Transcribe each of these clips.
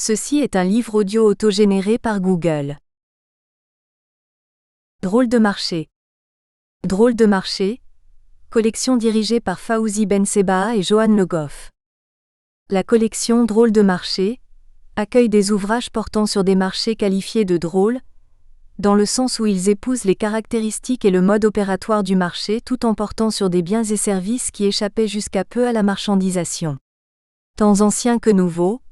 Ceci est un livre audio autogénéré par Google. Drôle de marché. Drôle de marché, collection dirigée par Fawzi Bensebaha et Johan Le Goff. La collection Drôle de marché accueille des ouvrages portant sur des marchés qualifiés de drôles, dans le sens où ils épousent les caractéristiques et le mode opératoire du marché tout en portant sur des biens et services qui échappaient jusqu'à peu à la marchandisation. Tant anciens que nouveaux,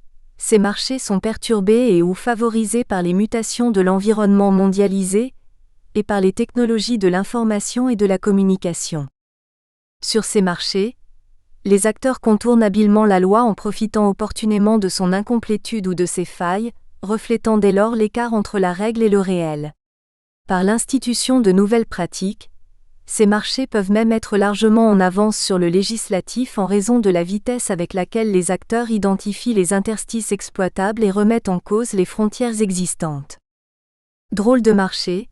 ces marchés sont perturbés et ou favorisés par les mutations de l'environnement mondialisé et par les technologies de l'information et de la communication. Sur ces marchés, les acteurs contournent habilement la loi en profitant opportunément de son incomplétude ou de ses failles, reflétant dès lors l'écart entre la règle et le réel. Par l'institution de nouvelles pratiques, ces marchés peuvent même être largement en avance sur le législatif en raison de la vitesse avec laquelle les acteurs identifient les interstices exploitables et remettent en cause les frontières existantes. Drôle de marché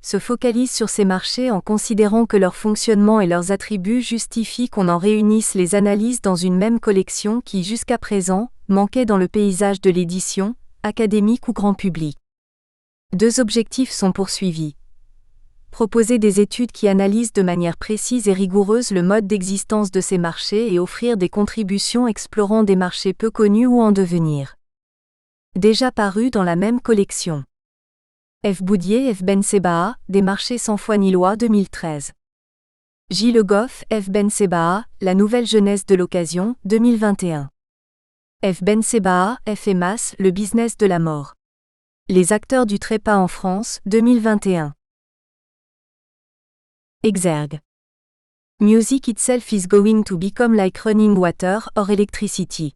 se focalise sur ces marchés en considérant que leur fonctionnement et leurs attributs justifient qu'on en réunisse les analyses dans une même collection qui jusqu'à présent manquait dans le paysage de l'édition, académique ou grand public. Deux objectifs sont poursuivis. Proposer des études qui analysent de manière précise et rigoureuse le mode d'existence de ces marchés et offrir des contributions explorant des marchés peu connus ou en devenir. Déjà paru dans la même collection. F. Boudier, F. Bensebaha, Des marchés sans foi ni loi 2013. J. Le Goff, F. Bensebaha, La nouvelle jeunesse de l'occasion 2021. F. Bensebaha, F. Emas, Le business de la mort. Les acteurs du trépas en France 2021. Exergue. Music itself is going to become like running water or electricity.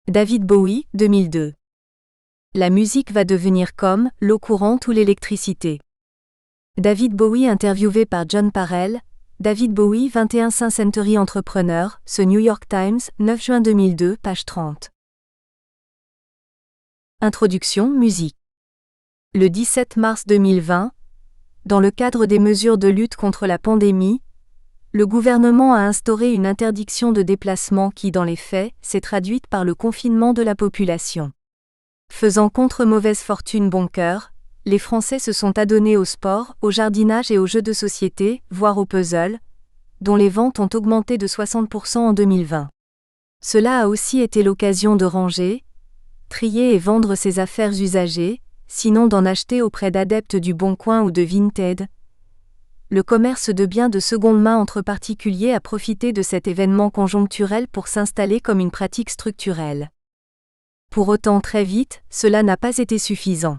David Bowie, 2002. La musique va devenir comme l'eau courante ou l'électricité. David Bowie interviewé par John Parrell, David Bowie 21 Century Entrepreneur, The New York Times, 9 juin 2002, page 30. Introduction musique. Le 17 mars 2020, dans le cadre des mesures de lutte contre la pandémie, le gouvernement a instauré une interdiction de déplacement qui, dans les faits, s'est traduite par le confinement de la population. Faisant contre mauvaise fortune bon cœur, les Français se sont adonnés au sport, au jardinage et aux jeux de société, voire au puzzle, dont les ventes ont augmenté de 60% en 2020. Cela a aussi été l'occasion de ranger, trier et vendre ses affaires usagées, sinon d'en acheter auprès d'adeptes du Bon Coin ou de Vinted. Le commerce de biens de seconde main entre particuliers a profité de cet événement conjoncturel pour s'installer comme une pratique structurelle. Pour autant très vite, cela n'a pas été suffisant.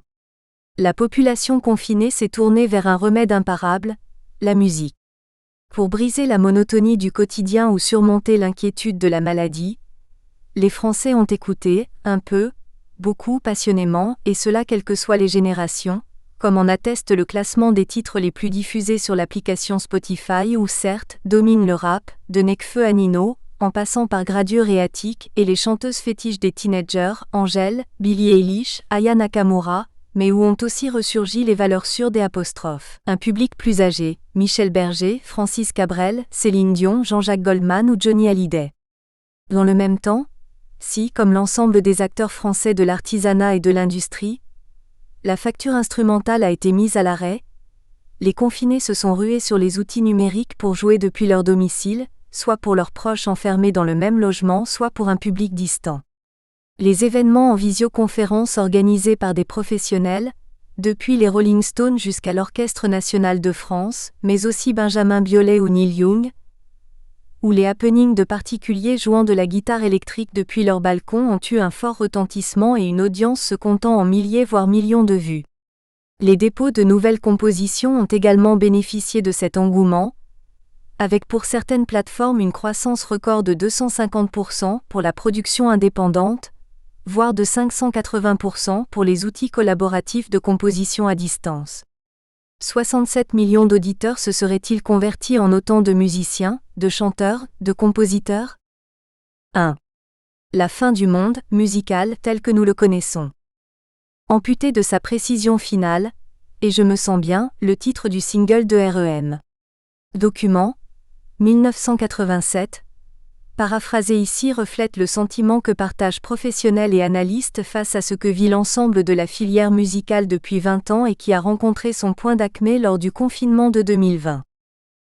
La population confinée s'est tournée vers un remède imparable, la musique. Pour briser la monotonie du quotidien ou surmonter l'inquiétude de la maladie, les Français ont écouté, un peu, beaucoup passionnément, et cela quelles que soient les générations, comme en atteste le classement des titres les plus diffusés sur l'application Spotify où certes domine le rap, de Nekfeu à Nino, en passant par Gradure et Attic, et les chanteuses fétiches des teenagers, Angèle, Billie Eilish, Aya Nakamura, mais où ont aussi ressurgi les valeurs sûres des apostrophes. Un public plus âgé, Michel Berger, Francis Cabrel, Céline Dion, Jean-Jacques Goldman ou Johnny Hallyday. Dans le même temps, si, comme l'ensemble des acteurs français de l'artisanat et de l'industrie, la facture instrumentale a été mise à l'arrêt, les confinés se sont rués sur les outils numériques pour jouer depuis leur domicile, soit pour leurs proches enfermés dans le même logement, soit pour un public distant. Les événements en visioconférence organisés par des professionnels, depuis les Rolling Stones jusqu'à l'Orchestre national de France, mais aussi Benjamin Biolay ou Neil Young, où les happenings de particuliers jouant de la guitare électrique depuis leur balcon ont eu un fort retentissement et une audience se comptant en milliers voire millions de vues. Les dépôts de nouvelles compositions ont également bénéficié de cet engouement, avec pour certaines plateformes une croissance record de 250% pour la production indépendante, voire de 580% pour les outils collaboratifs de composition à distance. 67 millions d'auditeurs se seraient-ils convertis en autant de musiciens, de chanteurs, de compositeurs ? 1. La fin du monde musical tel que nous le connaissons. Amputé de sa précision finale, et je me sens bien, le titre du single de REM. Document, 1987, Paraphrasé ici reflète le sentiment que partagent professionnels et analystes face à ce que vit l'ensemble de la filière musicale depuis 20 ans et qui a rencontré son point d'acmé lors du confinement de 2020.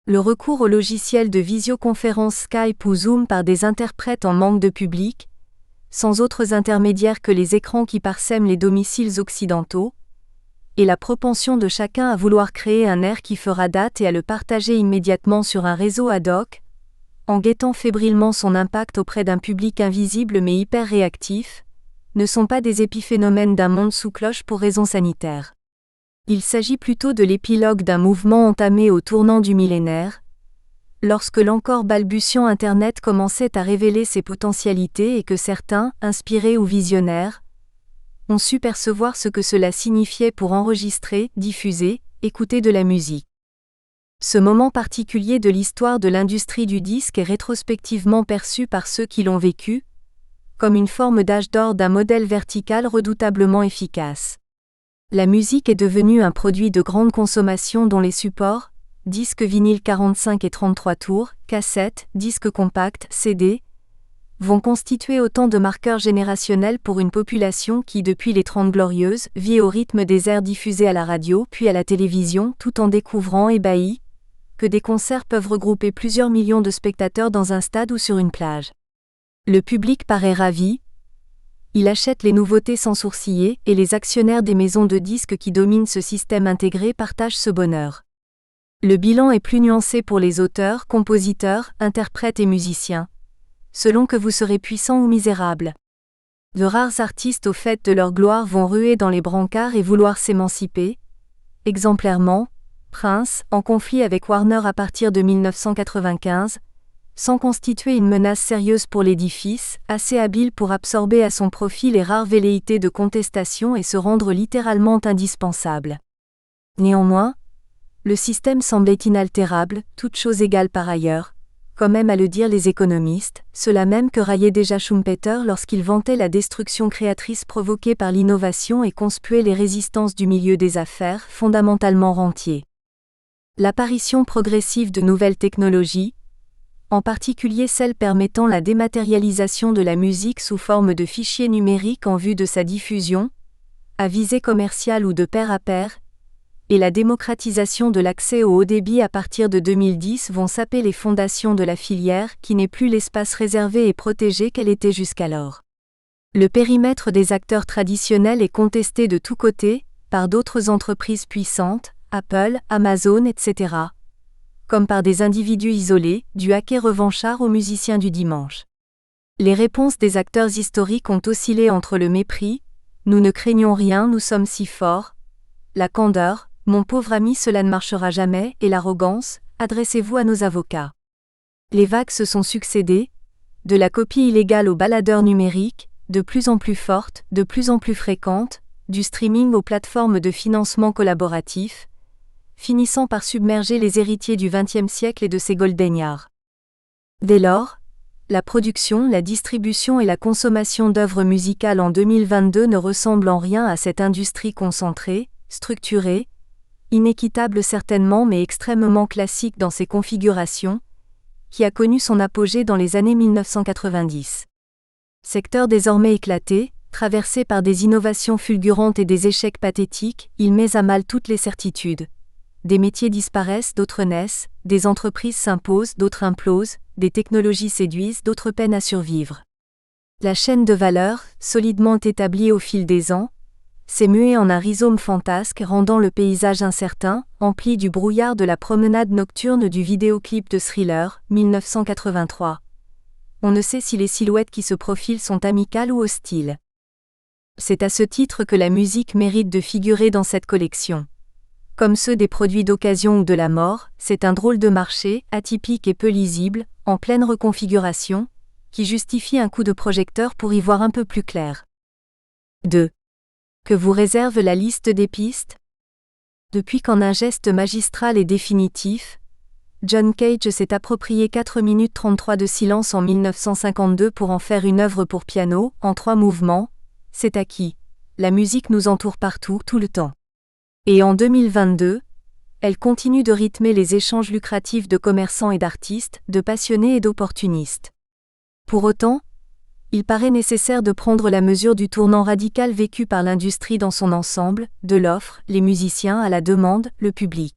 Le recours aux logiciels de visioconférence Skype ou Zoom par des interprètes en manque de public, sans autres intermédiaires que les écrans qui parsèment les domiciles occidentaux, et la propension de chacun à vouloir créer un air qui fera date et à le partager immédiatement sur un réseau ad hoc, en guettant fébrilement son impact auprès d'un public invisible mais hyper réactif, ne sont pas des épiphénomènes d'un monde sous cloche pour raisons sanitaires. Il s'agit plutôt de l'épilogue d'un mouvement entamé au tournant du millénaire, lorsque l'encore balbutiant Internet commençait à révéler ses potentialités et que certains, inspirés ou visionnaires, ont su percevoir ce que cela signifiait pour enregistrer, diffuser, écouter de la musique. Ce moment particulier de l'histoire de l'industrie du disque est rétrospectivement perçu par ceux qui l'ont vécu, comme une forme d'âge d'or d'un modèle vertical redoutablement efficace. La musique est devenue un produit de grande consommation dont les supports, disques vinyles 45 et 33 tours, cassettes, disques compacts, CD, vont constituer autant de marqueurs générationnels pour une population qui, depuis les 30 Glorieuses, vit au rythme des airs diffusés à la radio puis à la télévision tout en découvrant, ébahis, que des concerts peuvent regrouper plusieurs millions de spectateurs dans un stade ou sur une plage. Le public paraît ravi. Il achète les nouveautés sans sourciller et les actionnaires des maisons de disques qui dominent ce système intégré partagent ce bonheur. Le bilan est plus nuancé pour les auteurs, compositeurs, interprètes et musiciens, selon que vous serez puissant ou misérable. De rares artistes au fait de leur gloire vont ruer dans les brancards et vouloir s'émanciper. Exemplairement, Prince, en conflit avec Warner à partir de 1995, sans constituer une menace sérieuse pour l'édifice, assez habile pour absorber à son profit les rares velléités de contestation et se rendre littéralement indispensable. Néanmoins, le système semblait inaltérable, toute chose égale par ailleurs, comme aiment à le dire les économistes, ceux-là même que raillait déjà Schumpeter lorsqu'il vantait la destruction créatrice provoquée par l'innovation et conspuait les résistances du milieu des affaires, fondamentalement rentier. L'apparition progressive de nouvelles technologies, en particulier celles permettant la dématérialisation de la musique sous forme de fichiers numériques en vue de sa diffusion, à visée commerciale ou de pair à pair, et la démocratisation de l'accès au haut débit à partir de 2010 vont saper les fondations de la filière qui n'est plus l'espace réservé et protégé qu'elle était jusqu'alors. Le périmètre des acteurs traditionnels est contesté de tous côtés, par d'autres entreprises puissantes, Apple, Amazon, etc., comme par des individus isolés, du hacker revanchard aux musiciens du dimanche. Les réponses des acteurs historiques ont oscillé entre le mépris, « nous ne craignons rien, nous sommes si forts », la candeur, « mon pauvre ami cela ne marchera jamais » et l'arrogance, « adressez-vous à nos avocats ». Les vagues se sont succédé, de la copie illégale au baladeur numérique, de plus en plus forte, de plus en plus fréquente, du streaming aux plateformes de financement collaboratif, finissant par submerger les héritiers du XXe siècle et de ses golden years. Dès lors, la production, la distribution et la consommation d'œuvres musicales en 2022 ne ressemblent en rien à cette industrie concentrée, structurée, inéquitable certainement mais extrêmement classique dans ses configurations, qui a connu son apogée dans les années 1990. Secteur désormais éclaté, traversé par des innovations fulgurantes et des échecs pathétiques, il met à mal toutes les certitudes. Des métiers disparaissent, d'autres naissent, des entreprises s'imposent, d'autres implosent, des technologies séduisent, d'autres peinent à survivre. La chaîne de valeur, solidement établie au fil des ans, s'est muée en un rhizome fantasque rendant le paysage incertain, empli du brouillard de la promenade nocturne du vidéoclip de Thriller, 1983. On ne sait si les silhouettes qui se profilent sont amicales ou hostiles. C'est à ce titre que la musique mérite de figurer dans cette collection. Comme ceux des produits d'occasion ou de la mort, c'est un drôle de marché, atypique et peu lisible, en pleine reconfiguration, qui justifie un coup de projecteur pour y voir un peu plus clair. 2. Que vous réserve la liste des pistes ? Depuis qu'en un geste magistral et définitif, John Cage s'est approprié 4 minutes 33 de silence en 1952 pour en faire une œuvre pour piano, en 3 mouvements, c'est acquis. La musique nous entoure partout, tout le temps. Et en 2022, elle continue de rythmer les échanges lucratifs de commerçants et d'artistes, de passionnés et d'opportunistes. Pour autant, il paraît nécessaire de prendre la mesure du tournant radical vécu par l'industrie dans son ensemble, de l'offre, les musiciens à la demande, le public.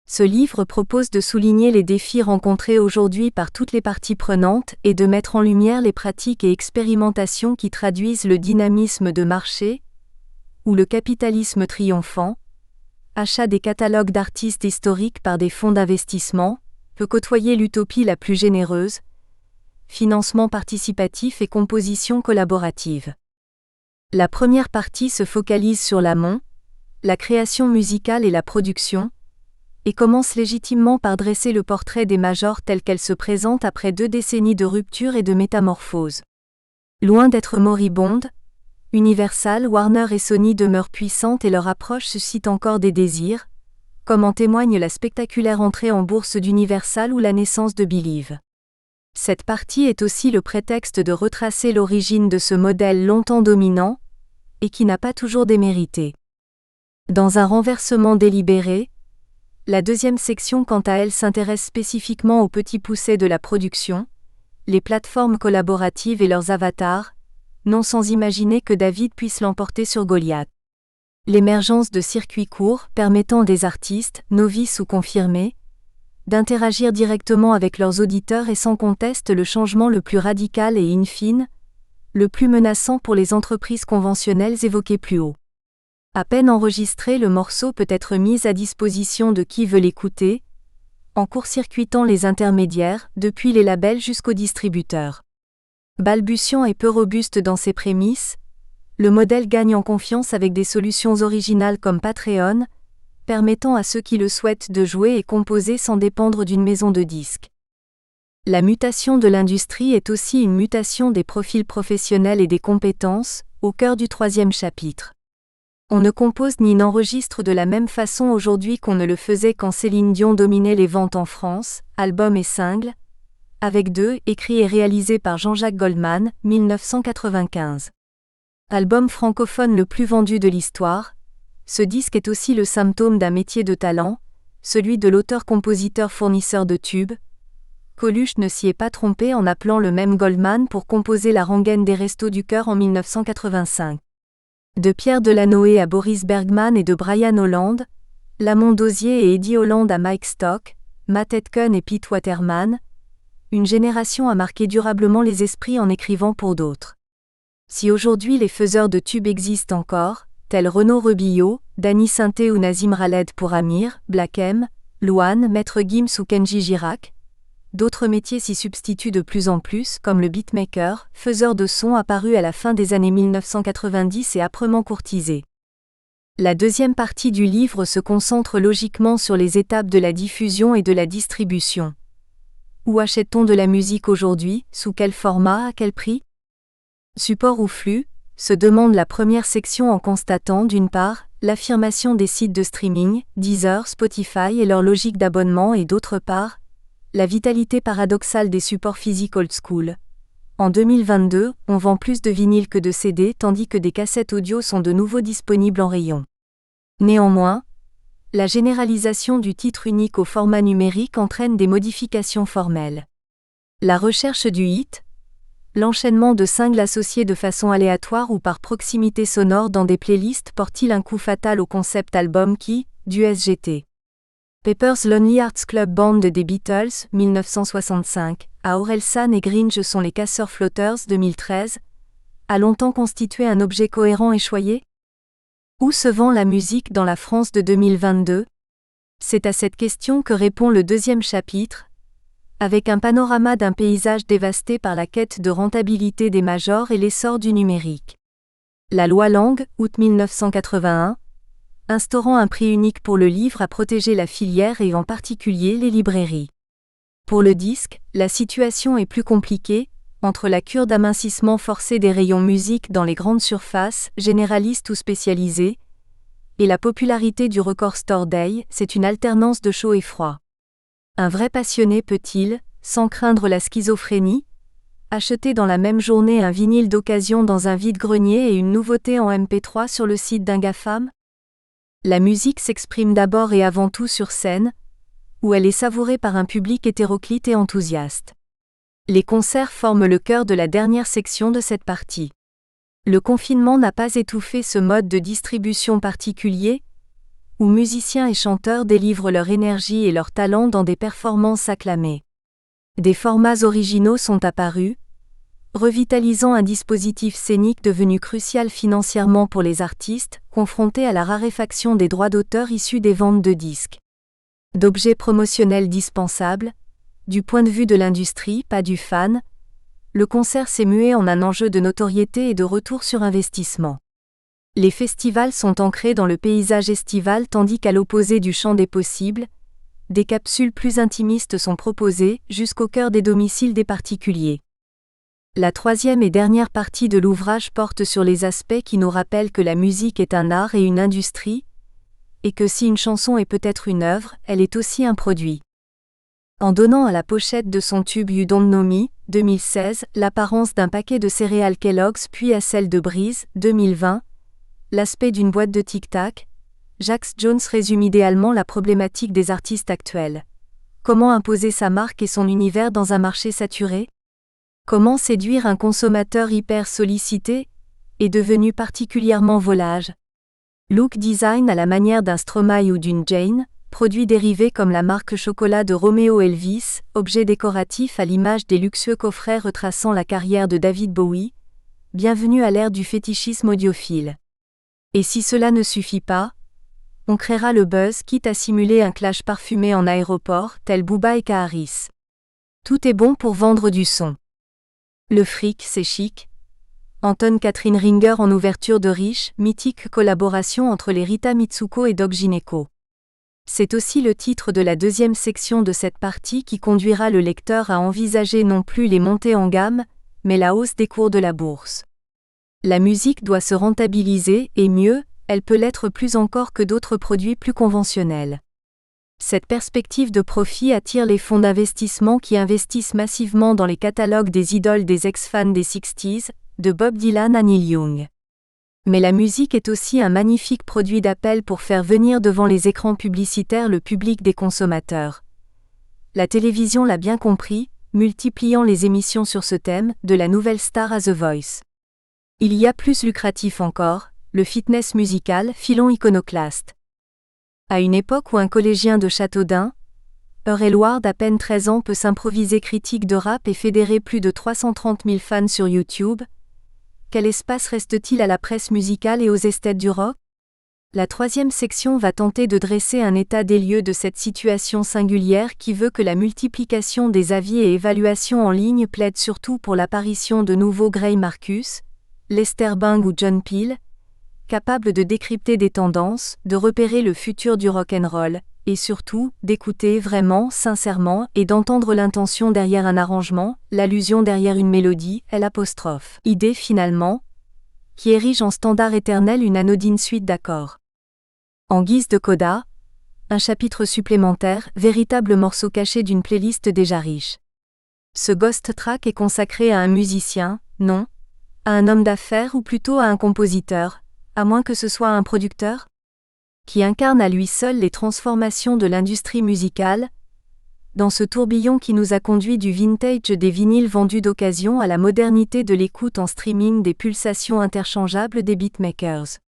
Ce livre propose de souligner les défis rencontrés aujourd'hui par toutes les parties prenantes et de mettre en lumière les pratiques et expérimentations qui traduisent le dynamisme de marché, ou le capitalisme triomphant, achat des catalogues d'artistes historiques par des fonds d'investissement, peut côtoyer l'utopie la plus généreuse, financement participatif et composition collaborative. La première partie se focalise sur l'amont, la création musicale et la production, et commence légitimement par dresser le portrait des majors telles qu'elles se présentent après 2 décennies de rupture et de métamorphose. Loin d'être moribondes, Universal, Warner et Sony demeurent puissantes et leur approche suscite encore des désirs, comme en témoigne la spectaculaire entrée en bourse d'Universal ou la naissance de Believe. Cette partie est aussi le prétexte de retracer l'origine de ce modèle longtemps dominant, et qui n'a pas toujours démérité. Dans un renversement délibéré, la deuxième section quant à elle s'intéresse spécifiquement aux petits poussés de la production, les plateformes collaboratives et leurs avatars, non sans imaginer que David puisse l'emporter sur Goliath. L'émergence de circuits courts permettant des artistes, novices ou confirmés, d'interagir directement avec leurs auditeurs est sans conteste le changement le plus radical et in fine, le plus menaçant pour les entreprises conventionnelles évoquées plus haut. À peine enregistré, le morceau peut être mis à disposition de qui veut l'écouter, en court-circuitant les intermédiaires, depuis les labels jusqu'aux distributeurs. Balbutiant et peu robuste dans ses prémices, le modèle gagne en confiance avec des solutions originales comme Patreon, permettant à ceux qui le souhaitent de jouer et composer sans dépendre d'une maison de disques. La mutation de l'industrie est aussi une mutation des profils professionnels et des compétences, au cœur du 3e chapitre. On ne compose ni n'enregistre de la même façon aujourd'hui qu'on ne le faisait quand Céline Dion dominait les ventes en France, albums et singles, avec 2, écrits et réalisés par Jean-Jacques Goldman, 1995. Album francophone le plus vendu de l'histoire, ce disque est aussi le symptôme d'un métier de talent, celui de l'auteur-compositeur-fournisseur de tubes. Coluche ne s'y est pas trompé en appelant le même Goldman pour composer la rengaine des Restos du Cœur en 1985. De Pierre Delanoë à Boris Bergman et de Brian Holland, Lamont Dozier et Eddie Holland à Mike Stock, Matt Aitken et Pete Waterman, une génération a marqué durablement les esprits en écrivant pour d'autres. Si aujourd'hui les faiseurs de tubes existent encore, tels Renaud Rebillot, Danny Sainté ou Nazim Raled pour Amir, Black M, Louane, Maître Gims ou Kenji Girac, d'autres métiers s'y substituent de plus en plus, comme le beatmaker, faiseur de son apparu à la fin des années 1990 et âprement courtisé. La deuxième partie du livre se concentre logiquement sur les étapes de la diffusion et de la distribution. Où achète-t-on de la musique aujourd'hui, sous quel format, à quel prix ? Support ou flux, se demande la première section en constatant d'une part, l'affirmation des sites de streaming, Deezer, Spotify et leur logique d'abonnement et d'autre part, la vitalité paradoxale des supports physiques old school. En 2022, on vend plus de vinyles que de CD tandis que des cassettes audio sont de nouveau disponibles en rayon. Néanmoins, la généralisation du titre unique au format numérique entraîne des modifications formelles. La recherche du hit, l'enchaînement de singles associés de façon aléatoire ou par proximité sonore dans des playlists porte-t-il un coup fatal au concept album qui, du SGT. Pepper's Lonely Hearts Club Band des Beatles, 1965, à Orelsan et Gringe sont les Casseurs Floaters, 2013, a longtemps constitué un objet cohérent et choyé ? Où se vend la musique dans la France de 2022 ? C'est à cette question que répond le deuxième chapitre, avec un panorama d'un paysage dévasté par la quête de rentabilité des majors et l'essor du numérique. La loi Lang, août 1981, instaurant un prix unique pour le livre a protégé la filière et en particulier les librairies. Pour le disque, la situation est plus compliquée, entre la cure d'amincissement forcé des rayons musique dans les grandes surfaces, généralistes ou spécialisées, et la popularité du Record Store Day, c'est une alternance de chaud et froid. Un vrai passionné peut-il, sans craindre la schizophrénie, acheter dans la même journée un vinyle d'occasion dans un vide-grenier et une nouveauté en MP3 sur le site d'un GAFAM ? La musique s'exprime d'abord et avant tout sur scène, où elle est savourée par un public hétéroclite et enthousiaste. Les concerts forment le cœur de la dernière section de cette partie. Le confinement n'a pas étouffé ce mode de distribution particulier, où musiciens et chanteurs délivrent leur énergie et leur talent dans des performances acclamées. Des formats originaux sont apparus, revitalisant un dispositif scénique devenu crucial financièrement pour les artistes, confrontés à la raréfaction des droits d'auteur issus des ventes de disques. D'objets promotionnels dispensables, du point de vue de l'industrie, pas du fan, le concert s'est mué en un enjeu de notoriété et de retour sur investissement. Les festivals sont ancrés dans le paysage estival tandis qu'à l'opposé du champ des possibles, des capsules plus intimistes sont proposées jusqu'au cœur des domiciles des particuliers. La troisième et dernière partie de l'ouvrage porte sur les aspects qui nous rappellent que la musique est un art et une industrie, et que si une chanson est peut-être une œuvre, elle est aussi un produit. En donnant à la pochette de son tube You Don't Know Me, 2016, l'apparence d'un paquet de céréales Kellogg's puis à celle de Breeze, 2020, l'aspect d'une boîte de tic-tac, Jax Jones résume idéalement la problématique des artistes actuels. Comment imposer sa marque et son univers dans un marché saturé ? Comment séduire un consommateur hyper sollicité et devenu particulièrement volage ? Look design à la manière d'un Stromae ou d'une Jane, produits dérivés comme la marque chocolat de Romeo Elvis, objets décoratifs à l'image des luxueux coffrets retraçant la carrière de David Bowie, bienvenue à l'ère du fétichisme audiophile. Et si cela ne suffit pas, on créera le buzz quitte à simuler un clash parfumé en aéroport, tel Booba et Kaharis. Tout est bon pour vendre du son. Le fric, c'est chic. Anton Catherine Ringer en ouverture de Riche, mythique collaboration entre les Rita Mitsuko et Doc Gineco. C'est aussi le titre de la deuxième section de cette partie qui conduira le lecteur à envisager non plus les montées en gamme, mais la hausse des cours de la bourse. La musique doit se rentabiliser et mieux, elle peut l'être plus encore que d'autres produits plus conventionnels. Cette perspective de profit attire les fonds d'investissement qui investissent massivement dans les catalogues des idoles des ex-fans des 60s, de Bob Dylan à Neil Young. Mais la musique est aussi un magnifique produit d'appel pour faire venir devant les écrans publicitaires le public des consommateurs. La télévision l'a bien compris, multipliant les émissions sur ce thème, de la nouvelle star à The Voice. Il y a plus lucratif encore, le fitness musical, filon iconoclaste. À une époque où un collégien de Châteaudun, Eure-et-Loir d'à peine 13 ans peut s'improviser critique de rap et fédérer plus de 330 000 fans sur YouTube, quel espace reste-t-il à la presse musicale et aux esthètes du rock ? La troisième section va tenter de dresser un état des lieux de cette situation singulière qui veut que la multiplication des avis et évaluations en ligne plaide surtout pour l'apparition de nouveaux Gray Marcus, Lester Bang ou John Peel, capables de décrypter des tendances, de repérer le futur du rock'n'roll, et surtout, d'écouter vraiment, sincèrement, et d'entendre l'intention derrière un arrangement, l'allusion derrière une mélodie, l'apostrophe. Idée finalement, qui érige en standard éternel une anodine suite d'accords. En guise de coda, un chapitre supplémentaire, véritable morceau caché d'une playlist déjà riche. Ce ghost track est consacré à un musicien, non, à un homme d'affaires ou plutôt à un compositeur, à moins que ce soit un producteur, qui incarne à lui seul les transformations de l'industrie musicale, dans ce tourbillon qui nous a conduit du vintage des vinyles vendus d'occasion à la modernité de l'écoute en streaming des pulsations interchangeables des beatmakers.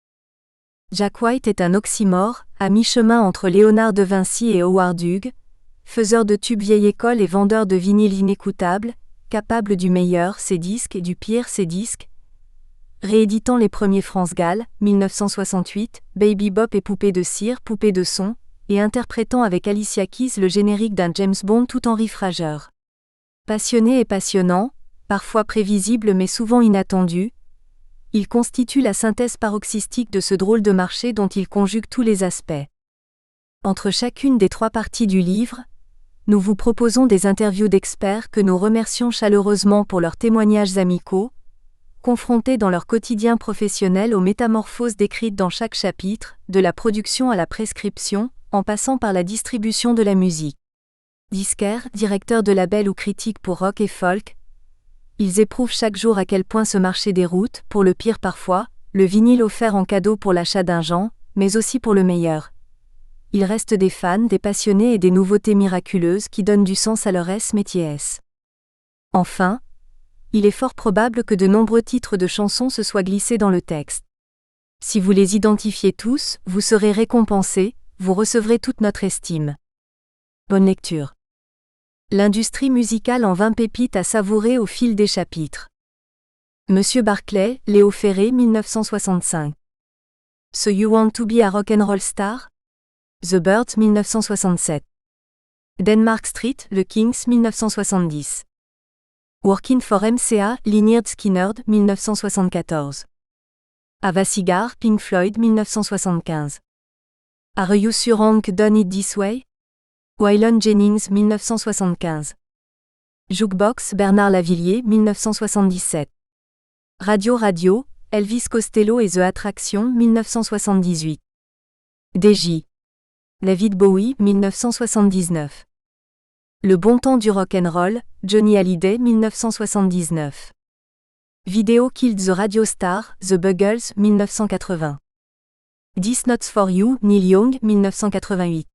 Jack White est un oxymore, à mi-chemin entre Léonard de Vinci et Howard Hughes, faiseur de tubes vieille école et vendeur de vinyles inécoutables, capable du meilleur ses disques et du pire ses disques, rééditant les premiers France Gall, 1968, Baby Bop et Poupée de cire, Poupée de son, et interprétant avec Alicia Keys le générique d'un James Bond tout en riffrageur. Passionné et passionnant, parfois prévisible mais souvent inattendu, il constitue la synthèse paroxystique de ce drôle de marché dont il conjugue tous les aspects. Entre chacune des trois parties du livre, nous vous proposons des interviews d'experts que nous remercions chaleureusement pour leurs témoignages amicaux, confrontés dans leur quotidien professionnel aux métamorphoses décrites dans chaque chapitre, de la production à la prescription, en passant par la distribution de la musique. Disquaires, directeurs de label ou critiques pour rock et folk, ils éprouvent chaque jour à quel point ce marché déroute, pour le pire parfois, le vinyle offert en cadeau pour l'achat d'un Jean, mais aussi pour le meilleur. Ils restent des fans, des passionnés et des nouveautés miraculeuses qui donnent du sens à leur métier. Enfin, il est fort probable que de nombreux titres de chansons se soient glissés dans le texte. Si vous les identifiez tous, vous serez récompensés, vous recevrez toute notre estime. Bonne lecture. L'industrie musicale en 20 pépites à savourer au fil des chapitres. Monsieur Barclay, Léo Ferré 1965. So You Want to be a Rock'n'Roll Star? The Byrds 1967. Denmark Street, The Kings 1970. Working for MCA, Lynyrd Skynyrd 1974. Ava Cigar, Pink Floyd 1975. Are You Sure Hank Done It This Way? Waylon Jennings 1975. Jukebox, Bernard Lavilliers 1977. Radio, Elvis Costello et The Attraction 1978. DJ. David Bowie 1979. Le bon temps du rock'n'roll, Johnny Hallyday 1979. Video Killed the Radio Star, The Buggles 1980. 10 Notes for You, Neil Young 1988.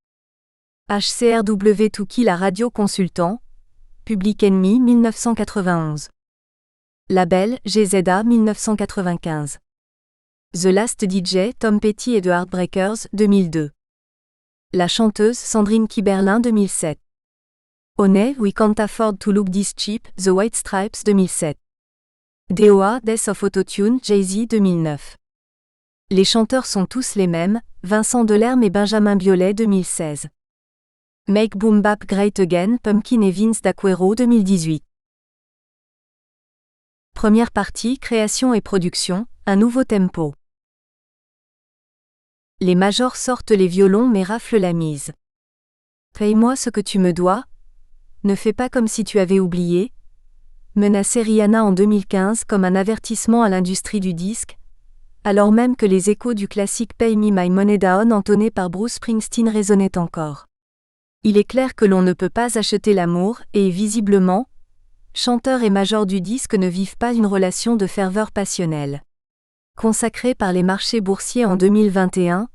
HCRW To Kill la radio consultant, Public Enemy 1991. Label, GZA 1995. The Last DJ, Tom Petty et The Heartbreakers 2002. La chanteuse Sandrine Kiberlin 2007. Honey, We Can't Afford to Look This Cheap, The White Stripes 2007. DOA, Death of Autotune, Jay-Z 2009. Les chanteurs sont tous les mêmes, Vincent Delerme et Benjamin Biolay 2016. Make Boom Bap Great Again, Pumpkin et Vince d'Aquero 2018. Première partie, création et production, un nouveau tempo. Les majors sortent les violons mais raflent la mise. Paye-moi ce que tu me dois. Ne fais pas comme si tu avais oublié. Menaçait Rihanna en 2015 comme un avertissement à l'industrie du disque, alors même que les échos du classique Pay Me My Money Down entonné par Bruce Springsteen résonnaient encore. Il est clair que l'on ne peut pas acheter l'amour, et visiblement, chanteur et major du disque ne vivent pas une relation de ferveur passionnelle. Consacré par les marchés boursiers en 2021,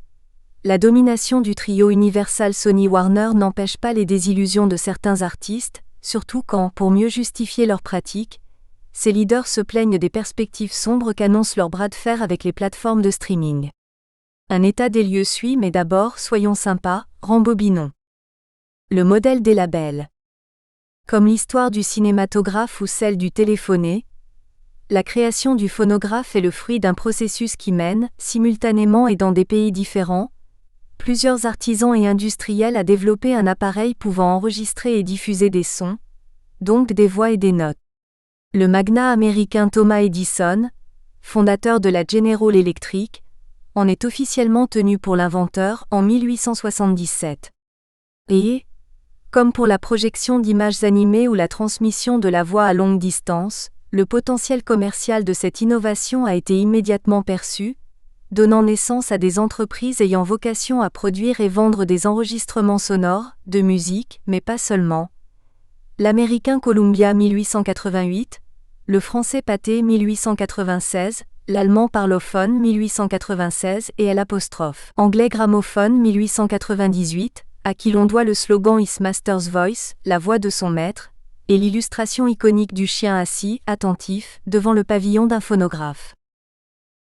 la domination du trio Universal Sony Warner n'empêche pas les désillusions de certains artistes, surtout quand, pour mieux justifier leurs pratiques, ces leaders se plaignent des perspectives sombres qu'annoncent leur bras de fer avec les plateformes de streaming. Un état des lieux suit, mais d'abord, soyons sympas, rembobinons. Le modèle des labels. Comme l'histoire du cinématographe ou celle du téléphoné, la création du phonographe est le fruit d'un processus qui mène, simultanément et dans des pays différents, plusieurs artisans et industriels à développer un appareil pouvant enregistrer et diffuser des sons, donc des voix et des notes. Le magnat américain Thomas Edison, fondateur de la General Electric, en est officiellement tenu pour l'inventeur en 1877. Et, comme pour la projection d'images animées ou la transmission de la voix à longue distance, le potentiel commercial de cette innovation a été immédiatement perçu, donnant naissance à des entreprises ayant vocation à produire et vendre des enregistrements sonores, de musique, mais pas seulement. L'américain Columbia 1888, le français Pathé 1896, l'allemand Parlophone 1896 et l'anglais Gramophone 1898, à qui l'on doit le slogan His Master's Voice, la voix de son maître, et l'illustration iconique du chien assis, attentif, devant le pavillon d'un phonographe.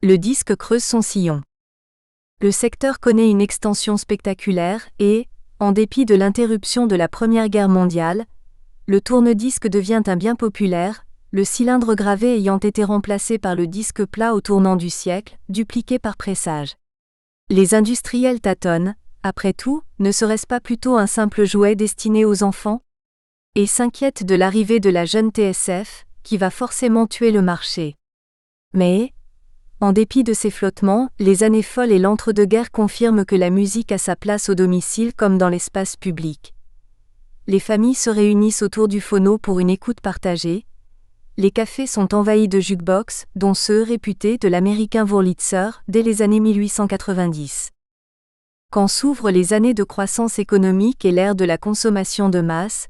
Le disque creuse son sillon. Le secteur connaît une extension spectaculaire et, en dépit de l'interruption de la Première Guerre mondiale, le tourne-disque devient un bien populaire, le cylindre gravé ayant été remplacé par le disque plat au tournant du siècle, dupliqué par pressage. Les industriels tâtonnent, après tout, ne serait-ce pas plutôt un simple jouet destiné aux enfants? Et s'inquiètent de l'arrivée de la jeune TSF, qui va forcément tuer le marché. Mais, en dépit de ces flottements, les années folles et l'entre-deux-guerres confirment que la musique a sa place au domicile comme dans l'espace public. Les familles se réunissent autour du phono pour une écoute partagée. Les cafés sont envahis de jukebox, dont ceux réputés de l'américain Wurlitzer, dès les années 1890. Quand s'ouvrent les années de croissance économique et l'ère de la consommation de masse,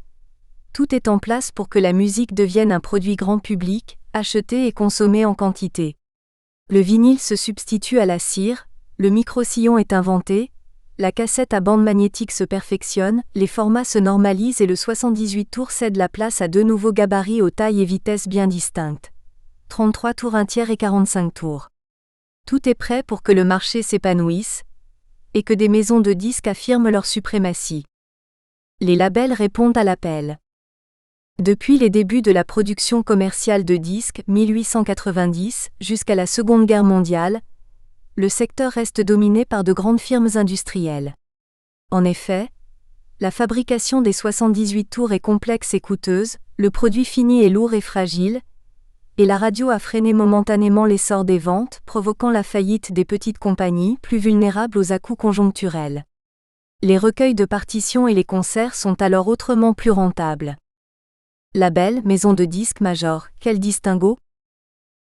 tout est en place pour que la musique devienne un produit grand public, acheté et consommé en quantité. Le vinyle se substitue à la cire, le micro-sillon est inventé, la cassette à bande magnétique se perfectionne, les formats se normalisent et le 78 tours cède la place à deux nouveaux gabarits aux tailles et vitesses bien distinctes. 33 tours 1/3 et 45 tours. Tout est prêt pour que le marché s'épanouisse et que des maisons de disques affirment leur suprématie. Les labels répondent à l'appel. Depuis les débuts de la production commerciale de disques, 1890, jusqu'à la Seconde Guerre mondiale, le secteur reste dominé par de grandes firmes industrielles. En effet, la fabrication des 78 tours est complexe et coûteuse, le produit fini est lourd et fragile, et la radio a freiné momentanément l'essor des ventes, provoquant la faillite des petites compagnies, plus vulnérables aux à-coups conjoncturels. Les recueils de partitions et les concerts sont alors autrement plus rentables. Label, maison de disques major, quel distinguo ?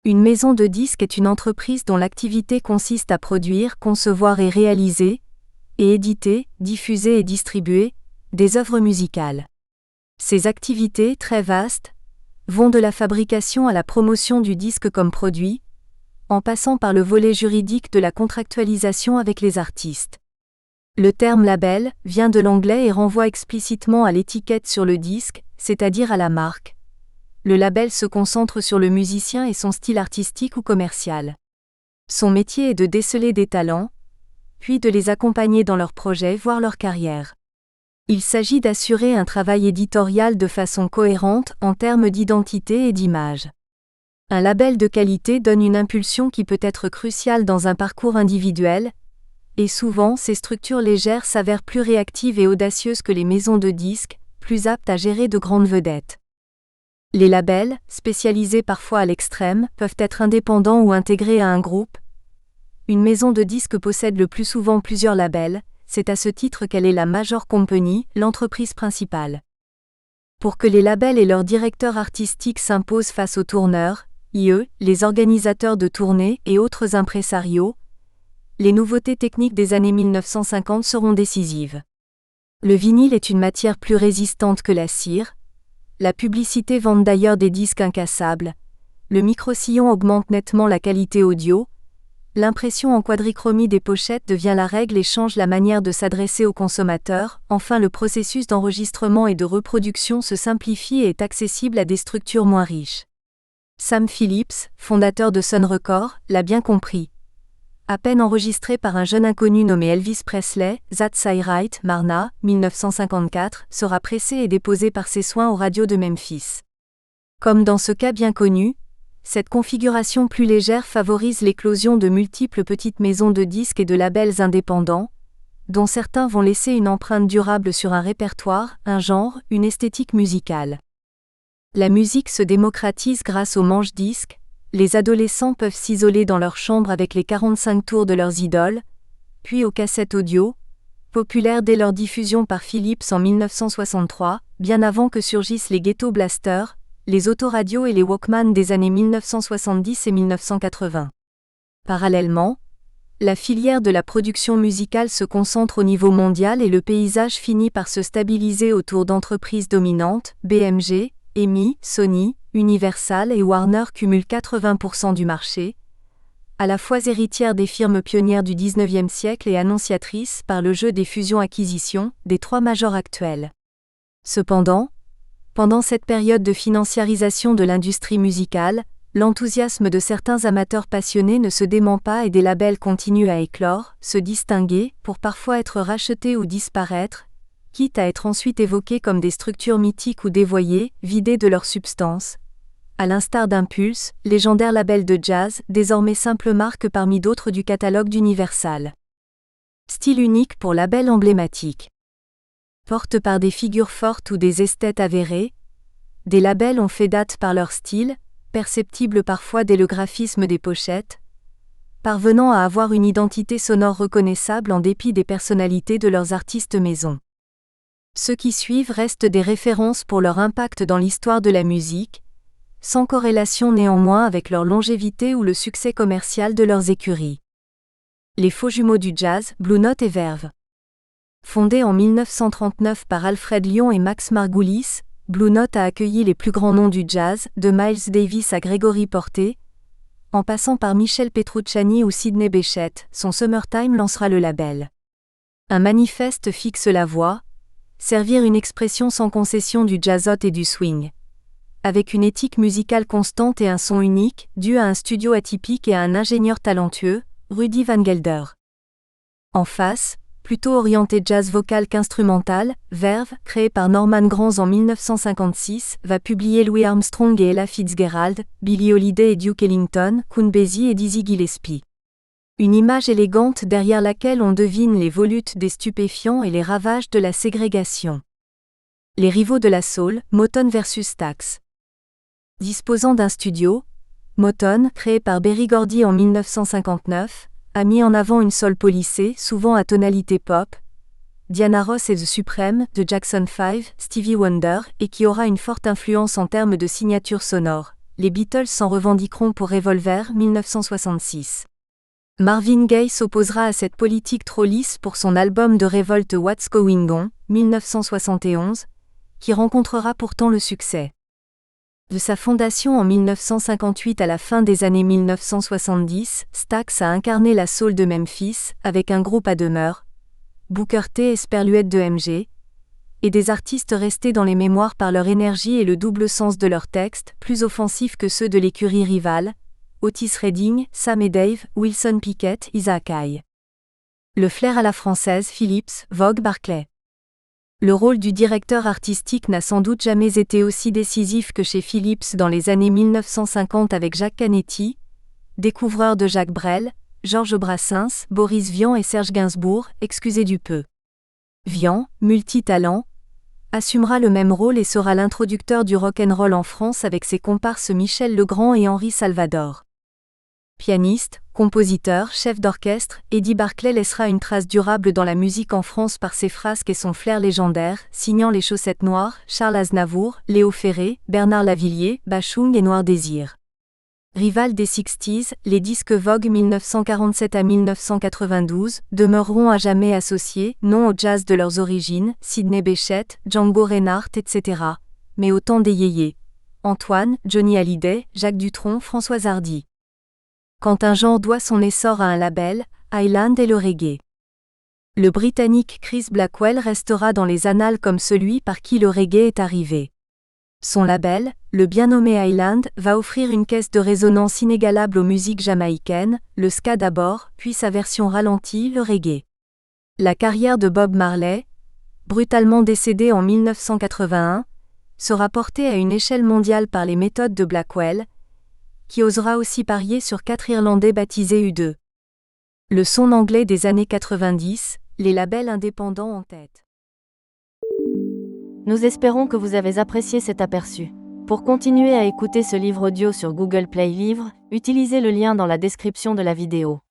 Une maison de disques est une entreprise dont l'activité consiste à produire, concevoir et réaliser, et éditer, diffuser et distribuer, des œuvres musicales. Ces activités, très vastes, vont de la fabrication à la promotion du disque comme produit, en passant par le volet juridique de la contractualisation avec les artistes. Le terme label vient de l'anglais et renvoie explicitement à l'étiquette sur le disque, c'est-à-dire à la marque. Le label se concentre sur le musicien et son style artistique ou commercial. Son métier est de déceler des talents, puis de les accompagner dans leurs projets voire leur carrière. Il s'agit d'assurer un travail éditorial de façon cohérente en termes d'identité et d'image. Un label de qualité donne une impulsion qui peut être cruciale dans un parcours individuel, et souvent ces structures légères s'avèrent plus réactives et audacieuses que les maisons de disques, plus aptes à gérer de grandes vedettes. Les labels, spécialisés parfois à l'extrême, peuvent être indépendants ou intégrés à un groupe. Une maison de disques possède le plus souvent plusieurs labels, c'est à ce titre qu'elle est la major company, l'entreprise principale. Pour que les labels et leurs directeurs artistiques s'imposent face aux tourneurs, i.e., les organisateurs de tournées et autres impresarios, les nouveautés techniques des années 1950 seront décisives. Le vinyle est une matière plus résistante que la cire. La publicité vend d'ailleurs des disques incassables. Le micro-sillon augmente nettement la qualité audio. L'impression en quadrichromie des pochettes devient la règle et change la manière de s'adresser aux consommateurs. Enfin, le processus d'enregistrement et de reproduction se simplifie et est accessible à des structures moins riches. Sam Phillips, fondateur de Sun Records, l'a bien compris. À peine enregistré par un jeune inconnu nommé Elvis Presley, That's Right, Marna, 1954, sera pressé et déposé par ses soins aux radios de Memphis. Comme dans ce cas bien connu, cette configuration plus légère favorise l'éclosion de multiples petites maisons de disques et de labels indépendants, dont certains vont laisser une empreinte durable sur un répertoire, un genre, une esthétique musicale. La musique se démocratise grâce aux manches-disques. Les adolescents peuvent s'isoler dans leur chambre avec les 45 tours de leurs idoles, puis aux cassettes audio, populaires dès leur diffusion par Philips en 1963, bien avant que surgissent les ghetto blasters, les autoradios et les Walkman des années 1970 et 1980. Parallèlement, la filière de la production musicale se concentre au niveau mondial et le paysage finit par se stabiliser autour d'entreprises dominantes. BMG, EMI, Sony, Universal et Warner cumulent 80% du marché, à la fois héritières des firmes pionnières du XIXe siècle et annonciatrices par le jeu des fusions-acquisitions des trois majors actuels. Cependant, pendant cette période de financiarisation de l'industrie musicale, l'enthousiasme de certains amateurs passionnés ne se dément pas et des labels continuent à éclore, se distinguer, pour parfois être rachetés ou disparaître, quitte à être ensuite évoqués comme des structures mythiques ou dévoyées, vidées de leur substance. À l'instar d'Impulse, légendaire label de jazz, désormais simple marque parmi d'autres du catalogue d'Universal. Style unique pour label emblématique. Porte par des figures fortes ou des esthètes avérés, des labels ont fait date par leur style, perceptible parfois dès le graphisme des pochettes, parvenant à avoir une identité sonore reconnaissable en dépit des personnalités de leurs artistes maison. Ceux qui suivent restent des références pour leur impact dans l'histoire de la musique, sans corrélation néanmoins avec leur longévité ou le succès commercial de leurs écuries. Les faux jumeaux du jazz, Blue Note et Verve. Fondé en 1939 par Alfred Lyon et Max Margulis, Blue Note a accueilli les plus grands noms du jazz, de Miles Davis à Gregory Porter, en passant par Michel Petrucciani ou Sidney Bechet. Son Summertime lancera le label. Un manifeste fixe la voie, servir une expression sans concession du jazzot et du swing. Avec une éthique musicale constante et un son unique, dû à un studio atypique et à un ingénieur talentueux, Rudy Van Gelder. En face, plutôt orienté jazz vocal qu'instrumental, Verve, créé par Norman Granz en 1956, va publier Louis Armstrong et Ella Fitzgerald, Billie Holiday et Duke Ellington, Count Basie et Dizzy Gillespie. Une image élégante derrière laquelle on devine les volutes des stupéfiants et les ravages de la ségrégation. Les rivaux de la soul, Motown vs Stax. Disposant d'un studio, Motown, créé par Berry Gordy en 1959, a mis en avant une soul policée, souvent à tonalité pop, Diana Ross et The Supreme, de Jackson 5, Stevie Wonder, et qui aura une forte influence en termes de signature sonore. Les Beatles s'en revendiqueront pour Revolver, 1966. Marvin Gaye s'opposera à cette politique trop lisse pour son album de révolte What's Going On, 1971, qui rencontrera pourtant le succès. De sa fondation en 1958 à la fin des années 1970, Stax a incarné la soul de Memphis, avec un groupe à demeure, Booker T et Sperluette de MG, et des artistes restés dans les mémoires par leur énergie et le double sens de leurs textes, plus offensifs que ceux de l'écurie rivale, Otis Redding, Sam et Dave, Wilson Pickett, Isaac Hayes. Le flair à la française, Phillips, Vogue, Barclay. Le rôle du directeur artistique n'a sans doute jamais été aussi décisif que chez Philips dans les années 1950 avec Jacques Canetti, découvreur de Jacques Brel, Georges Brassens, Boris Vian et Serge Gainsbourg, excusez du peu. Vian, multitalent, assumera le même rôle et sera l'introducteur du rock'n'roll en France avec ses comparses Michel Legrand et Henri Salvador. Pianiste, compositeur, chef d'orchestre, Eddie Barclay laissera une trace durable dans la musique en France par ses frasques et son flair légendaire, signant Les Chaussettes Noires, Charles Aznavour, Léo Ferré, Bernard Lavilliers, Bachung et Noir Désir. Rival des 60s, les disques Vogue 1947 à 1992 demeureront à jamais associés, non au jazz de leurs origines, Sidney Bechet, Django Reinhardt, etc., mais au temps des yéyés. Antoine, Johnny Hallyday, Jacques Dutronc, Françoise Hardy. Quand un genre doit son essor à un label, Highland est le reggae. Le Britannique Chris Blackwell restera dans les annales comme celui par qui le reggae est arrivé. Son label, le bien nommé Highland, va offrir une caisse de résonance inégalable aux musiques jamaïcaines, le ska d'abord, puis sa version ralentie, le reggae. La carrière de Bob Marley, brutalement décédé en 1981, sera portée à une échelle mondiale par les méthodes de Blackwell, qui osera aussi parier sur 4 Irlandais baptisés U2. Le son anglais des années 90, les labels indépendants en tête. Nous espérons que vous avez apprécié cet aperçu. Pour continuer à écouter ce livre audio sur Google Play Livres, utilisez le lien dans la description de la vidéo.